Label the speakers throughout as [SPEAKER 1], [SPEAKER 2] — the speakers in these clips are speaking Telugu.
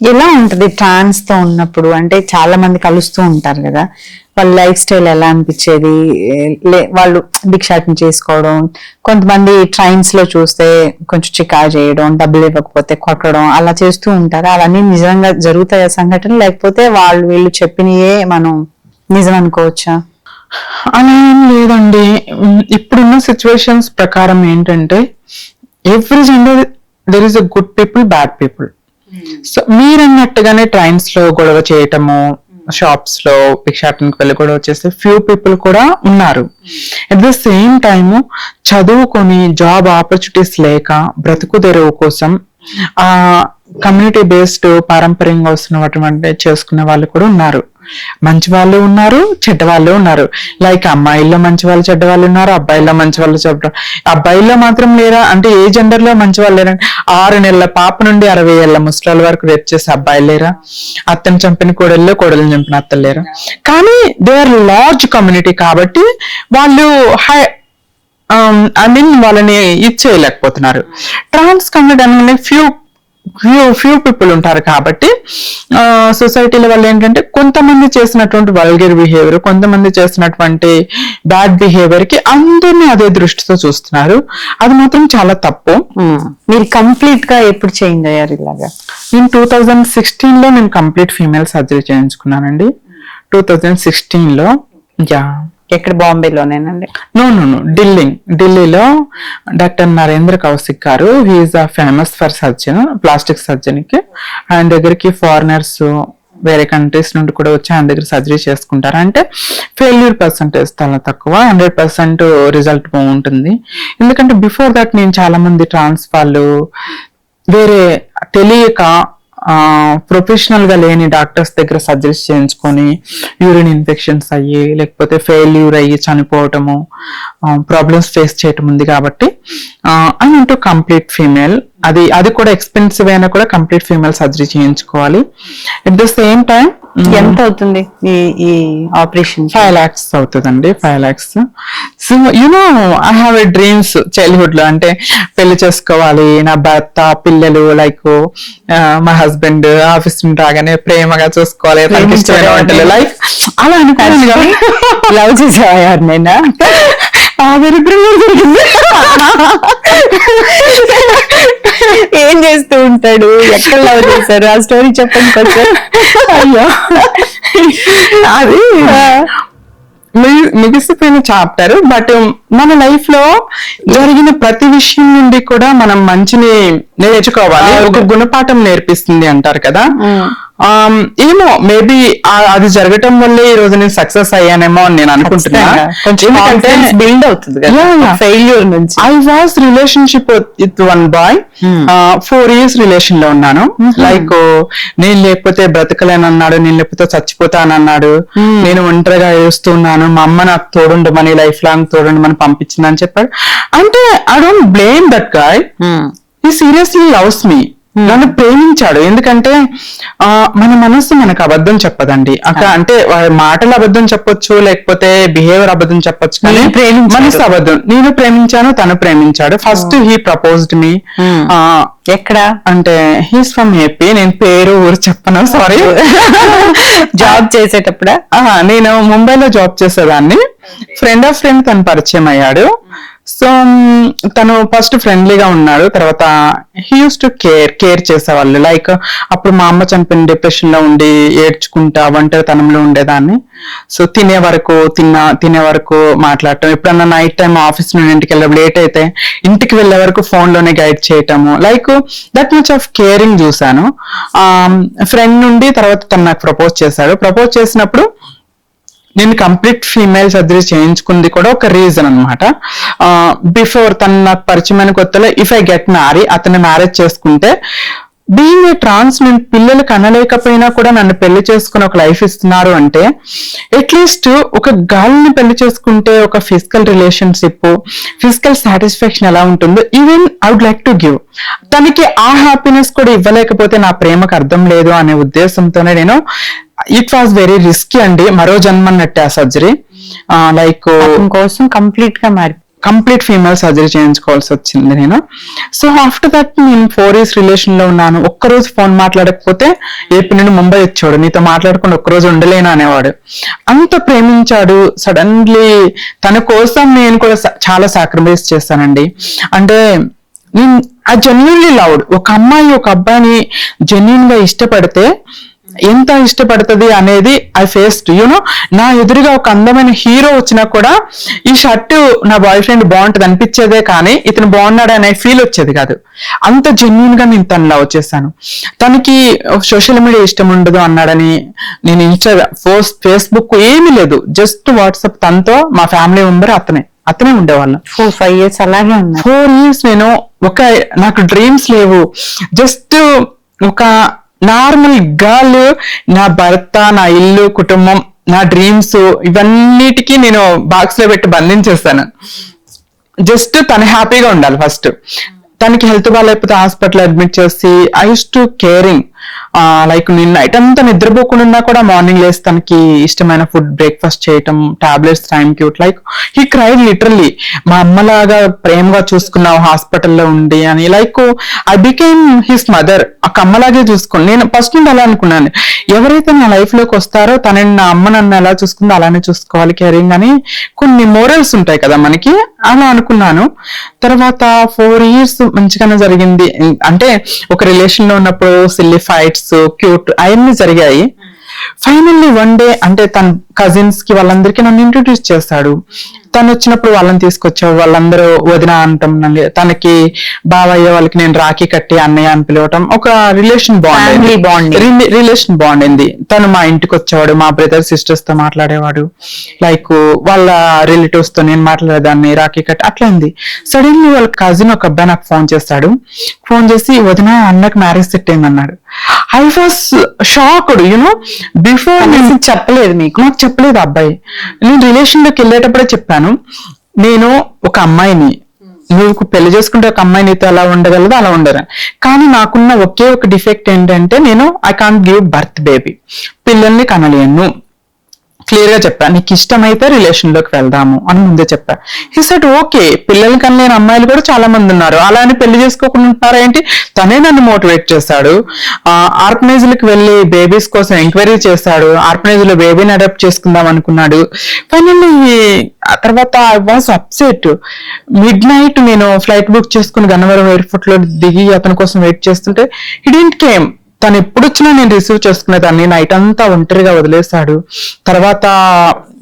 [SPEAKER 1] ఎలా ఉంటది ట్రాన్స్ తో ఉన్నప్పుడు? అంటే చాలా మంది కలుస్తూ ఉంటారు కదా, వాళ్ళ లైఫ్ స్టైల్ ఎలా అనిపించేది? వాళ్ళు భిక్షాటన చేసుకోవడం, కొంతమంది ట్రైన్స్ లో చూస్తే కొంచెం చికా చేయడం, డబ్బులు ఇవ్వకపోతే కొట్టడం, అలా చేస్తూ ఉంటారు. అవన్నీ నిజంగా జరుగుతాయా సంఘటన, లేకపోతే వాళ్ళు వీళ్ళు చెప్పినయే మనం నిజం అనుకోవచ్చా?
[SPEAKER 2] అలా ఏం లేదండి. ఇప్పుడున్న సిచ్యువేషన్స్ ప్రకారం ఏంటంటే every gender there is a good people, bad people. So మీరన్నట్టుగానే ట్రైన్స్ లో గొడవ చేయటము, షాప్స్ లో భిక్షాటనకి వెళ్ళి గొడవ చేస్తే ఫ్యూ పీపుల్ కూడా ఉన్నారు. అట్ ద సేమ్ టైమ్ చదువుకొని జాబ్ ఆపర్చునిటీస్ లేక బ్రతుకు తెరువు కోసం ఆ కమ్యూనిటీ బేస్డ్ పారంపర్యంగా వస్తున్నటువంటి చేసుకునే వాళ్ళు కూడా ఉన్నారు. మంచి వాళ్ళు ఉన్నారు, చెడ్డ వాళ్ళు ఉన్నారు. లైక్ అమ్మాయిల్లో మంచి వాళ్ళు చెడ్డ వాళ్ళు ఉన్నారు, అబ్బాయిల్లో మంచి వాళ్ళు చెడ్డ. అబ్బాయిల్లో మాత్రం లేరా అంటే ఏ జెండర్ లో మంచి వాళ్ళు లేరా? 6 నెలల పాప నుండి 60 ఏళ్ల ముసలాల వరకు రేప్ చేసే అబ్బాయిలు లేరా? అత్తని చంపిన కోడల్లో, కోడలు చంపిన అత్తలు లేరా? కానీ దే ఆర్ లార్జ్ కమ్యూనిటీ కాబట్టి వాళ్ళు వాళ్ళని ఇచ్చేయలేకపోతున్నారు. ట్రాన్స్ కమ్యూనిటీ అనేది ఫ్యూ పీపుల్ ఉంటారు కాబట్టి సొసైటీల వల్ల ఏంటంటే కొంతమంది చేసినటువంటి వల్గర్ బిహేవియర్, కొంతమంది చేసినటువంటి బ్యాడ్ బిహేవియర్ కి అందరినీ అదే దృష్టితో చూస్తున్నారు. అది మాత్రం చాలా తప్పు.
[SPEAKER 1] మీరు కంప్లీట్ గా ఎప్పుడు చేంజ్ అయ్యారు ఇలాగా?
[SPEAKER 2] నేను 2016 లో నేను కంప్లీట్ ఫీమేల్ సర్జరీ చేయించుకున్నానండి. 2016 లో. యా.
[SPEAKER 1] ఎక్కడ? బాంబేలోనేనండి?
[SPEAKER 2] నో, ఢిల్లీలో డాక్టర్ నరేంద్ర కౌశిక్ గారు, he is a famous for surgeon, plastic సర్జరీకి. ఆయన దగ్గరికి ఫారినర్స్ వేరే కంట్రీస్ నుండి కూడా వచ్చి ఆయన దగ్గర సర్జరీ చేసుకుంటారు. అంటే ఫెయిల్యూర్ పర్సంటేజ్ చాలా తక్కువ, 100% రిజల్ట్ బాగుంటుంది. ఎందుకంటే బిఫోర్ దట్ నేను చాలా మంది ట్రాన్స్ వాళ్ళు వేరే తెలియక ప్రొఫెషనల్ గా లేని డాక్టర్స్ దగ్గర సర్జరీస్ చేయించుకొని యూరిన్ ఇన్ఫెక్షన్స్ అయ్యి, లేకపోతే ఫెయిల్యూర్ అయ్యి చనిపోవటము, ప్రాబ్లమ్స్ ఫేస్ చేయటం ఉంది. కాబట్టి I want to complete female. అది కూడా ఎక్స్పెన్సివ్ అయినా కూడా కంప్లీట్ ఫీమేల్ సర్జరీ చేయించుకోవాలి. ఎట్ ద సేమ్ టైం
[SPEAKER 1] ఎంత అవుతుంది ఈ ఆపరేషన్?
[SPEAKER 2] 5 lakhs అవుతుందండి. 5 lakhs. So I have a dreams childhood లో, అంటే పెళ్లి చేసుకోవాలి, నా భర్త, పిల్లలు, లైక్ మా హస్బెండ్ ఆఫీస్ నుండి రాగానే ప్రేమగా చూసుకోవాలి, వంటలు, లైఫ్ అలా అనుకోవాలి.
[SPEAKER 1] లవ్ చేసేవారు నేను ఏం చేస్తూ ఉంటాడు, ఎక్కడ లవ్ చేశారు, ఆ స్టోరీ చెప్పండి కొంచెం.
[SPEAKER 2] అయ్యో, అది ముగిసిపోయిన చాప్టర్. బట్ మన లైఫ్ లో జరిగిన ప్రతి విషయం నుండి కూడా మనం మంచిని నేర్చుకోవాలి. ఒక గుణపాఠం నేర్పిస్తుంది అంటారు కదా. ఏమో మేబీ అది జరగటం వల్లే ఈ రోజు నేను సక్సెస్ అయ్యానేమో అని నేను అనుకుంటున్నా.
[SPEAKER 1] బిల్డ్ అవుతుంది ఫెయిల్యూర్ నుంచి.
[SPEAKER 2] I was relationship with one boy. 4 years relation లో ఉన్నాను. లైక్ నేను లేకపోతే బ్రతకలేనన్నాడు, నేను లేకపోతే చచ్చిపోతానన్నాడు, నేను ఒంటరిగా ఏడుస్తున్నాను, మా అమ్మ నాకు తోడుండమని, లైఫ్ లాంగ్ తోడుండమని పంపించిందని చెప్పాడు. అంటే I don't blame that guy. He seriously loves me. నన్ను ప్రేమించాడు. ఎందుకంటే మన మనస్సు మనకు అబద్ధం చెప్పదండి. అంటే మాటలు అబద్ధం చెప్పొచ్చు, లేకపోతే బిహేవియర్ అబద్ధం చెప్పొచ్చు, కానీ మనసు అబద్ధం. నేను ప్రేమించాను, తను ప్రేమించాడు. ఫస్ట్ హీ ప్రపోజ్డ్ మీ.
[SPEAKER 1] ఎక్కడ
[SPEAKER 2] అంటే హీస్ ఫ్రమ్ ఏపీ. నేను పేరు ఊరు చెప్పను, సారీ.
[SPEAKER 1] జాబ్ చేసేటప్పుడా?
[SPEAKER 2] నేను ముంబైలో జాబ్ చేసేదాన్ని. ఫ్రెండ్ ఆఫ్ ఫ్రెండ్ తను పరిచయం అయ్యాడు. సో తను ఫస్ట్ ఫ్రెండ్లీగా ఉన్నాడు, తర్వాత హీ యూస్ టు కేర్ చేసేవాళ్ళు. లైక్ అప్పుడు మా అమ్మ చనిపోయిన డిప్రెషన్ లో ఉండి ఏడ్చుకుంటా ఒంటరితనంలో ఉండేదాన్ని. సో తినే వరకు మాట్లాడటం, ఎప్పుడన్నా నైట్ టైం ఆఫీస్ నుండి ఇంటికి వెళ్ళే లేట్ అయితే ఇంటికి వెళ్ళే వరకు ఫోన్ లోనే గైడ్ చేయటము, like that much of caring చూసాను. ఫ్రెండ్ నుండి తర్వాత తను నాకు ప్రపోజ్ చేశాడు. ప్రపోజ్ చేసినప్పుడు నేను కంప్లీట్ ఫీమేల్ సర్జరీ చేయించుకుంది కూడా ఒక రీజన్ అనమాట. బిఫోర్ తను నాకు పరిచయమైన కొత్తలో ఇఫ్ ఐ గెట్ మ్యారీ, అతన్ని మ్యారేజ్ చేసుకుంటే బీయింగ్ ఏ ట్రాన్స్, నేను పిల్లలు కనలేకపోయినా కూడా నన్ను పెళ్లి చేసుకుని ఒక లైఫ్ ఇస్తున్నారు అంటే అట్లీస్ట్ ఒక గర్ల్ని పెళ్లి చేసుకుంటే ఒక ఫిజికల్ రిలేషన్షిప్, ఫిజికల్ సాటిస్ఫాక్షన్ ఎలా ఉంటుందో even I would like to give. తనకి ఆ హ్యాపీనెస్ కూడా ఇవ్వలేకపోతే నా ప్రేమకు అర్థం లేదు అనే ఉద్దేశంతోనే నేను, ఇట్ వాజ్ వెరీ రిస్కీ అండి, మరో జన్మన్నట్టే ఆ సర్జరీ. లైక్
[SPEAKER 1] కోసం కంప్లీట్ గా
[SPEAKER 2] కంప్లీట్ ఫీమేల్ సర్జరీ చేయించుకోవాల్సి వచ్చింది నేను. సో ఆఫ్టర్ దట్ నేను 4 years రిలేషన్ లో ఉన్నాను. ఒక్కరోజు ఫోన్ మాట్లాడకపోతే ఏపీ నుండి ముంబై వచ్చాడు, నీతో మాట్లాడకుండా ఒక్కరోజు ఉండలేను అనేవాడు. అంత ప్రేమించాడు. సడన్లీ తన కోసం నేను కూడా చాలా సాక్రిఫైస్ చేస్తానండి. అంటే నేను ఆ జెన్యున్లీ లవ్డ్. ఒక అమ్మాయి ఒక అబ్బాయిని జెన్యున్ గా ఇష్టపడితే ఎంత ఇష్టపడుతుంది అనేది ఐ ఫేస్డ్ యూనో. నా ఎదురుగా ఒక అందమైన హీరో వచ్చినా కూడా ఈ షర్ట్ నా బాయ్ ఫ్రెండ్ బాగుంటుంది అనిపించేదే కానీ ఇతను బాగున్నాడు అనే ఫీల్ వచ్చేది కాదు. అంత జెన్యున్ గా నేను తను లవ్ చేశాను. తనకి సోషల్ మీడియా ఇష్టం ఉండదు అన్నాడని నేను ఫేస్బుక్ ఏమీ లేదు, జస్ట్ వాట్సాప్. తనతో మా ఫ్యామిలీ మెంబర్ అతనే ఉండేవాళ్ళం.
[SPEAKER 1] 4-5 years అలాగే ఉన్నారు.
[SPEAKER 2] 4 years నేను నాకు డ్రీమ్స్ లేవు, జస్ట్ ఒక నార్మల్ గర్ల్. నా భర్త, నా ఇల్లు, కుటుంబం, నా డ్రీమ్స్ ఇవన్నిటికీ నేను బాక్స్ లో పెట్టి బంధించేస్తాను. జస్ట్ తను హ్యాపీగా ఉండాలి ఫస్ట్. తనకి హెల్త్ బాగాలేకపోతే హాస్పిటల్ అడ్మిట్ చేసి I use to caring. Like నేను నైట్ అంతా నిద్రపోకుండా ఉన్నా కూడా మార్నింగ్ లేసి తనకి ఇష్టమైన ఫుడ్ బ్రేక్ఫాస్ట్ చేయటం, టాబ్లెట్స్ టైం కి. Like he cried literally. మా అమ్మలాగా ప్రేమగా చూసుకున్నావు హాస్పిటల్లో ఉండి అని. Like I became his mother. ఒక అమ్మలాగే చూసుకుని నేను ఫస్ట్ నుండి అలా అనుకున్నాను. ఎవరైతే నా లైఫ్ లోకి వస్తారో తనని నా అమ్మ నన్ను ఎలా చూసుకుందో అలానే చూసుకోవాలి, కేరింగ్ అని కొన్ని మోరల్స్ ఉంటాయి కదా మనకి, అలా అనుకున్నాను. తర్వాత 4 years మంచిగానే జరిగింది. అంటే ఒక రిలేషన్ లో ఉన్నప్పుడు సిల్లీ ఫైట్స్, క్యూట్ అవన్నీ జరిగాయి. ఫైనల్లీ వన్ డే అంటే తన కజిన్స్ కి వాళ్ళందరికీ నన్ను ఇంట్రొడ్యూస్ చేస్తాడు. తను వచ్చినప్పుడు వాళ్ళని తీసుకొచ్చావు, వాళ్ళందరూ వదిన అంటాం. తనకి బావయ్య వాళ్ళకి నేను రాఖీ కట్టి అన్నయ్య అని పిలవటం. ఒక రిలేషన్ బాండ్ అయింది. తను మా ఇంటికి వచ్చేవాడు, మా బ్రదర్ సిస్టర్స్ తో మాట్లాడేవాడు, లైక్ వాళ్ళ రిలేటివ్స్ తో నేను మాట్లాడేదాన్ని, రాఖీ కట్టి అట్లా ఉంది. సడన్లీ వాళ్ళ కజిన్ ఒక అబ్బాయి నాకు ఫోన్ చేశాడు. ఫోన్ చేసి వదిన అన్నకు మ్యారేజ్ సెట్ అయిందన్నాడు. I was shocked you know. Before నేను చెప్పలేదు, నాకు చెప్పలేదు అబ్బాయి. నేను రిలేషన్ లోకి వెళ్ళేటప్పుడే చెప్పాను, నేను ఒక అమ్మాయిని, నువ్వు పెళ్లి చేసుకుంటే ఒక అమ్మాయి నీతో ఎలా ఉండగలదో అలా ఉండరు. కానీ నాకున్న ఒకే ఒక డిఫెక్ట్ ఏంటంటే నేను I can't give birth baby, పిల్లల్ని కనలేను. క్లియర్ గా చెప్పా, నీకు ఇష్టమైతే రిలేషన్ లోకి వెళ్దాము అని ముందే చెప్పా. He said okay. పిల్లల్ని కనలేని అమ్మాయిలు కూడా చాలా మంది ఉన్నారు, అలా అని పెళ్లి చేసుకోకుండా ఉంటున్నారా ఏంటి. తనే నన్ను మోటివేట్ చేశాడు. ఆర్ఫనైజ్లకు వెళ్ళి బేబీస్ కోసం ఎంక్వైరీ చేశాడు. ఆర్ఫనైజ్ లో బేబీని అడాప్ట్ చేసుకుందాం అనుకున్నాడు. ఫైనల్లీ ఆ తర్వాత I was upset. Mid night నేను ఫ్లైట్ బుక్ చేసుకుని గన్నవరం ఎయిర్పోర్ట్ లో దిగి అతని కోసం వెయిట్ చేస్తుంటే హి డిడ్ంట్ కేమ్. తను ఎప్పుడు వచ్చినా నేను రిసీవ్ చేసుకునేదాన్ని. నైట్ అంతా ఒంటరిగా వదిలేశాడు. తర్వాత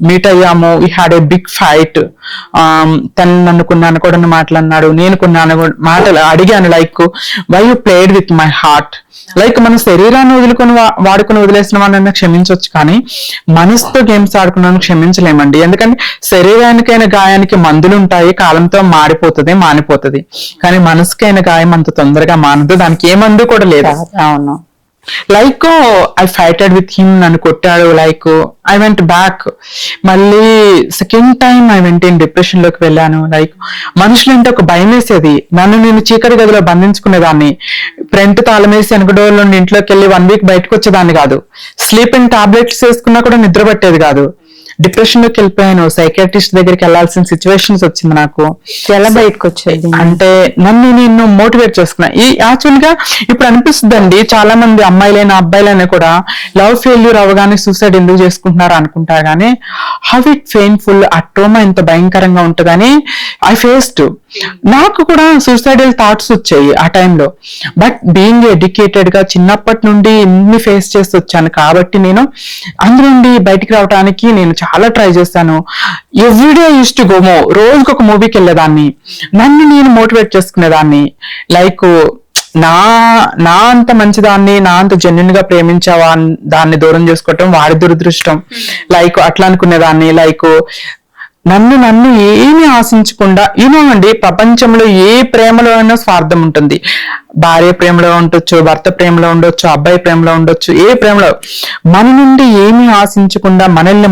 [SPEAKER 2] మీట్ అయ్యాము. We had a big fight. తను నన్ను కొన్ని అనుకోవడం మాట్లాడినాడు, నేను కొన్ని మాటలు అడిగాను. Like why you played with my heart. Like మన శరీరాన్ని వాడుకొని వదిలేసిన వాళ్ళని క్షమించవచ్చు, కానీ మనసుతో గేమ్స్ ఆడుకున్నాను క్షమించలేమండి. ఎందుకంటే శరీరానికైన గాయానికి మందులు ఉంటాయి, కాలంతో మానిపోతుంది. కానీ మనసుకైన గాయం అంత తొందరగా మానదు, దానికి ఏ మందు కూడా లేదు.
[SPEAKER 1] అవును.
[SPEAKER 2] Like I fighted with him. నన్ను కొట్టాడు. Like I went back. మళ్ళీ second time I went in depression లోకి వెళ్ళాను. లైక్ మనుషులంటే ఒక భయం వేసేది. నన్ను నేను చీకటి గదిలో బంధించుకునేదాన్ని. ఫ్రంట్ తాళం వేసి వెనక డోర్ నుండి ఇంట్లోకి వెళ్ళి 1 week బయటకు వచ్చేదాన్ని కాదు. స్లీపింగ్ టాబ్లెట్స్ వేసుకున్నా కూడా నిద్ర పట్టేది కాదు. డిప్రెషన్ లోకి వెళ్ళిపోయాను. సైకియాట్రిస్ట్ దగ్గరికి వెళ్లాల్సిన సిచ్యువేషన్స్ వచ్చింది నాకు.
[SPEAKER 1] ఎలా బయటకు వచ్చేది
[SPEAKER 2] అంటే నన్ను నేను మోటివేట్ చేసుకున్నా. ఈ యాక్చువల్ గా ఇప్పుడు అనిపిస్తుంది అండి, చాలా మంది అమ్మాయిలైనా అబ్బాయిలైనా కూడా లవ్ ఫెయిల్యూర్ అవగానే సూసైడ్ ఎందుకు చేసుకుంటున్నారు అనుకుంటారు. కానీ హౌ ఇట్ పెయిన్ఫుల్, ఆ ట్రోమా ఎంత భయంకరంగా ఉంటుందని ఐ ఫేస్డ్. నాకు కూడా సూసైడల్ థాట్స్ వచ్చాయి ఆ టైంలో. బట్ బీయింగ్ ఎడ్యుకేటెడ్ గా చిన్నప్పటి నుండి ఇన్ని ఫేస్ చేసి వచ్చాను కాబట్టి నేను అందులోండి బయటికి రావడానికి నేను చాలా ట్రై చేశాను. ఎవ్రీడే యూస్ టు గో రోజుకి ఒక మూవీకి వెళ్ళేదాన్ని. నన్ను నేను మోటివేట్ చేసుకునేదాన్ని. లైక్ నా అంత మంచిదాన్ని, నా అంత జెన్యున్ గా ప్రేమించావా దాన్ని దూరం చేసుకోవటం వాడి దురదృష్టం. లైక్ అట్లా అనుకునేదాన్ని. లైక్ నన్ను ఏమి ఆశించకుండా అండి, ప్రపంచంలో ఏ ప్రేమలో అయినా స్వార్థం ఉంటుంది. భార్య ప్రేమలో ఉండొచ్చు, భర్త ప్రేమలో ఉండొచ్చు, అబ్బాయి ప్రేమలో ఉండొచ్చు, ఏ ప్రేమలో. మన నుండి ఏమి ఆశించకుండా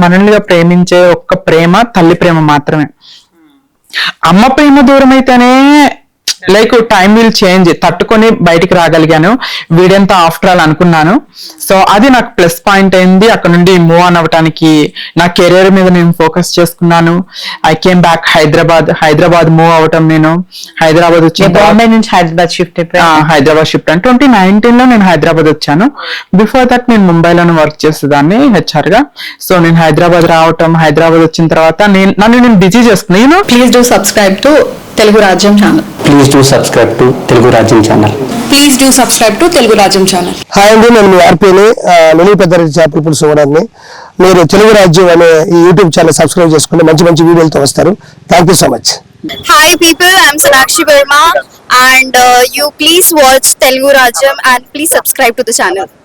[SPEAKER 2] మనల్నిగా ప్రేమించే ఒక్క ప్రేమ తల్లి ప్రేమ మాత్రమే. అమ్మ ప్రేమ దూరం అయితేనే లైక్ టైం విల్ చేంజ్, తట్టుకొని బయటికి రాగలిగాను. వీడెంత ఆఫ్టర్ ఆల్ అనుకున్నాను. సో అది నాకు ప్లస్ పాయింట్ అయింది. అక్కడ నుండి మూవ్ ఆన్ అవ్వడానికి నా కెరీర్ మీద నేను ఫోకస్ చేసుకున్నాను. I came back Hyderabad move అవటం. నేను హైదరాబాద్ వచ్చి
[SPEAKER 1] బాంబే నుంచి హైదరాబాద్ షిఫ్ట్ అయిపోయి
[SPEAKER 2] హైదరాబాద్ షిఫ్ట్ అని 2019 లో నేను హైదరాబాద్ వచ్చాను. బిఫోర్ దట్ నేను ముంబైలోనే వర్క్ చేసేదాన్ని హెచ్ఆర్ గా. సో నేను హైదరాబాద్ రావటం, హైదరాబాద్ వచ్చిన తర్వాత నన్ను బిజీ చేసుకున్నాను.
[SPEAKER 3] Please do subscribe to Telugu Rajyam channel.
[SPEAKER 4] Please do subscribe to Telugu Rajyam channel.
[SPEAKER 3] Please do subscribe to Telugu Rajyam channel.
[SPEAKER 5] Hi అండి, నేను మీ ఆర్పీని లొలి పెద్దారెడ్డి చేపల పులుసు ఇవ్వడాన్ని. మీరు తెలుగు రాజ్యం అనే ఈ యూట్యూబ్ ఛానల్ సబ్స్క్రైబ్ చేసుకుని మంచి మంచి వీడియోలతో వస్తారు. Thank you so much.
[SPEAKER 6] Hi people, I'm Sonakshi Verma and you please watch Telugu Rajyam and please subscribe to the channel.